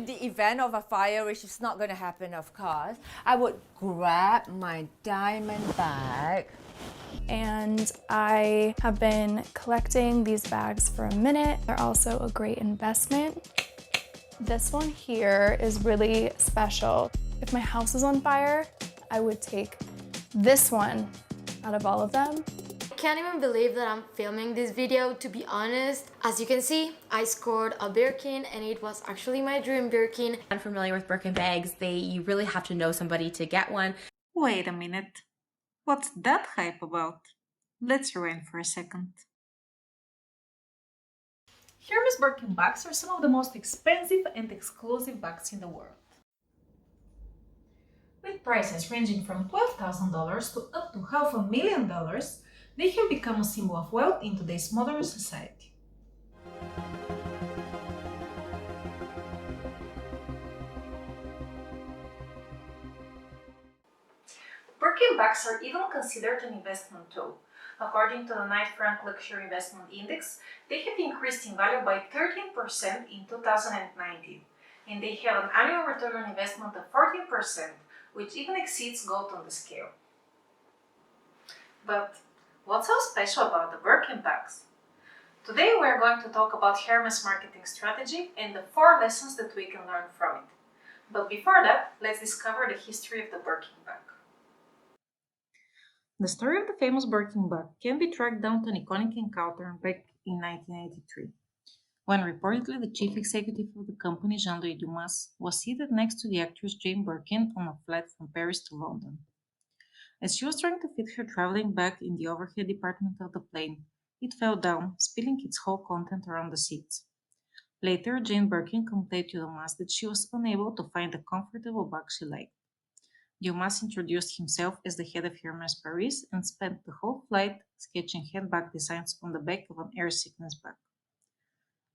the event of a fire, which is not going to happen, of course, I would grab my diamond bag. And I have been collecting these bags for a minute. They're also a great investment. This one here is really special. If my house is on fire, I would take this one out of all of them. I can't even believe that I'm filming this video, to be honest. As you can see, I scored a Birkin and it was actually my dream Birkin. Unfamiliar with Birkin bags, you really have to know somebody to get one. Wait a minute. What's that hype about? Let's rewind for a second. Hermes Birkin bags are some of the most expensive and exclusive bags in the world. With prices ranging from $12,000 to up to $500,000, they have become a symbol of wealth in today's modern society. Birkin bags are even considered an investment tool. According to the Knight Frank Luxury Investment Index, they have increased in value by 13% in 2019, and they have an annual return on investment of 14%, which even exceeds gold on the scale. But what's so special about the Birkin bags? Today we are going to talk about Hermes marketing strategy and the 4 lessons that we can learn from it. But before that, let's discover the history of the Birkin bag. The story of the famous Birkin bag can be tracked down to an iconic encounter back in 1983, when reportedly the chief executive of the company, Jean-Louis Dumas, was seated next to the actress Jane Birkin on a flight from Paris to London. As she was trying to fit her traveling bag in the overhead department of the plane, it fell down, spilling its whole content around the seats. Later, Jane Birkin complained to Dumas that she was unable to find a comfortable bag she liked. Dumas introduced himself as the head of Hermes Paris and spent the whole flight sketching handbag designs on the back of an air sickness bag.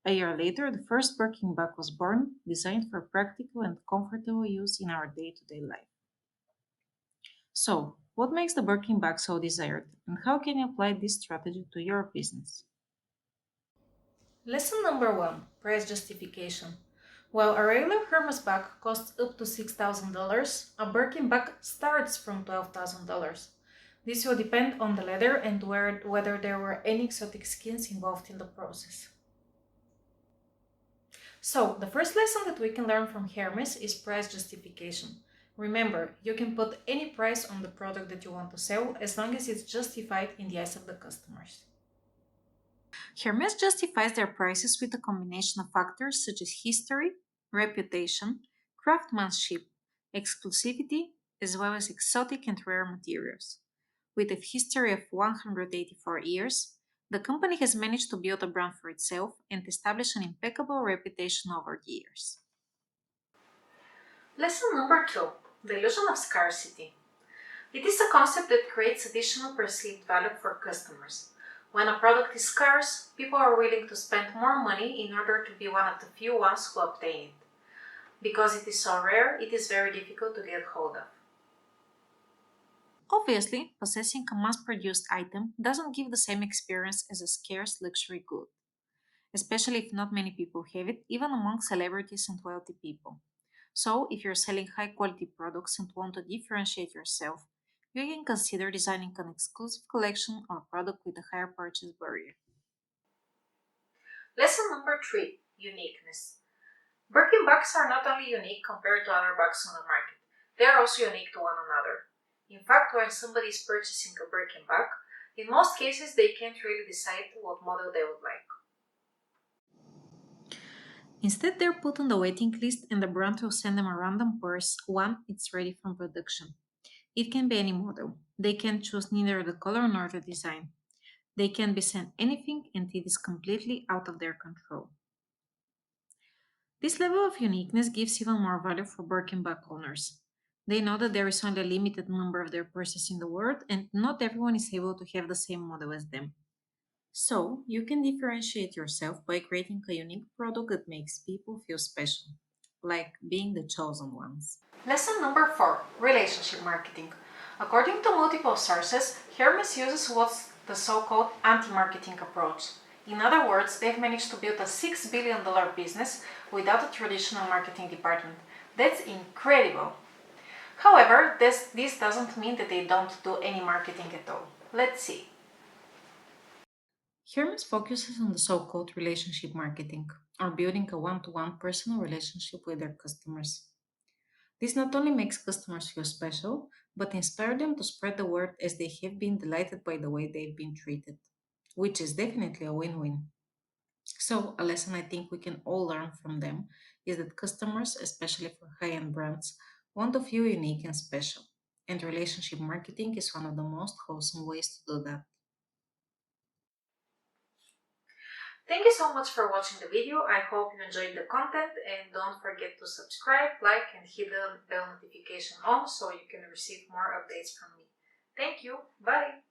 A year later, the first Birkin bag was born, designed for practical and comfortable use in our day-to-day life. So, what makes the Birkin bag so desired, and how can you apply this strategy to your business? Lesson number 1. Price justification. While a regular Hermes bag costs up to $6,000, a Birkin bag starts from $12,000. This will depend on the leather and whether there were any exotic skins involved in the process. So, the first lesson that we can learn from Hermes is price justification. Remember, you can put any price on the product that you want to sell as long as it's justified in the eyes of the customers. Hermes justifies their prices with a combination of factors such as history, reputation, craftsmanship, exclusivity, as well as exotic and rare materials. With a history of 184 years, the company has managed to build a brand for itself and establish an impeccable reputation over the years. Lesson number 2. The illusion of scarcity. It is a concept that creates additional perceived value for customers. When a product is scarce, people are willing to spend more money in order to be one of the few ones who obtain it. Because it is so rare, it is very difficult to get hold of. Obviously, possessing a mass-produced item doesn't give the same experience as a scarce luxury good, especially if not many people have it, even among celebrities and wealthy people. So, if you're selling high-quality products and want to differentiate yourself, you can consider designing an exclusive collection or product with a higher purchase barrier. Lesson number 3. Uniqueness. Birkin bags are not only unique compared to other bags on the market, they are also unique to one another. In fact, when somebody is purchasing a Birkin bag, in most cases they can't really decide what model they would like. Instead, they're put on the waiting list and the brand will send them a random purse once it's ready for production. It can be any model. They can choose neither the color nor the design. They can be sent anything and it is completely out of their control. This level of uniqueness gives even more value for Birkin bag owners. They know that there is only a limited number of their purses in the world and not everyone is able to have the same model as them. So, you can differentiate yourself by creating a unique product that makes people feel special, like being the chosen ones. Lesson number 4. Relationship marketing. According to multiple sources, Hermes uses what's the so-called anti-marketing approach. In other words, they've managed to build a $6 billion business without a traditional marketing department. That's incredible! However, this doesn't mean that they don't do any marketing at all. Let's see. Hermes focuses on the so-called relationship marketing, or building a one-to-one personal relationship with their customers. This not only makes customers feel special, but inspire them to spread the word as they have been delighted by the way they've been treated, which is definitely a win-win. So, a lesson I think we can all learn from them is that customers, especially for high-end brands, want to feel unique and special. And relationship marketing is one of the most wholesome ways to do that. Thank you so much for watching the video. I hope you enjoyed the content, and don't forget to subscribe, like, and hit the bell notification on so you can receive more updates from me. Thank you. Bye.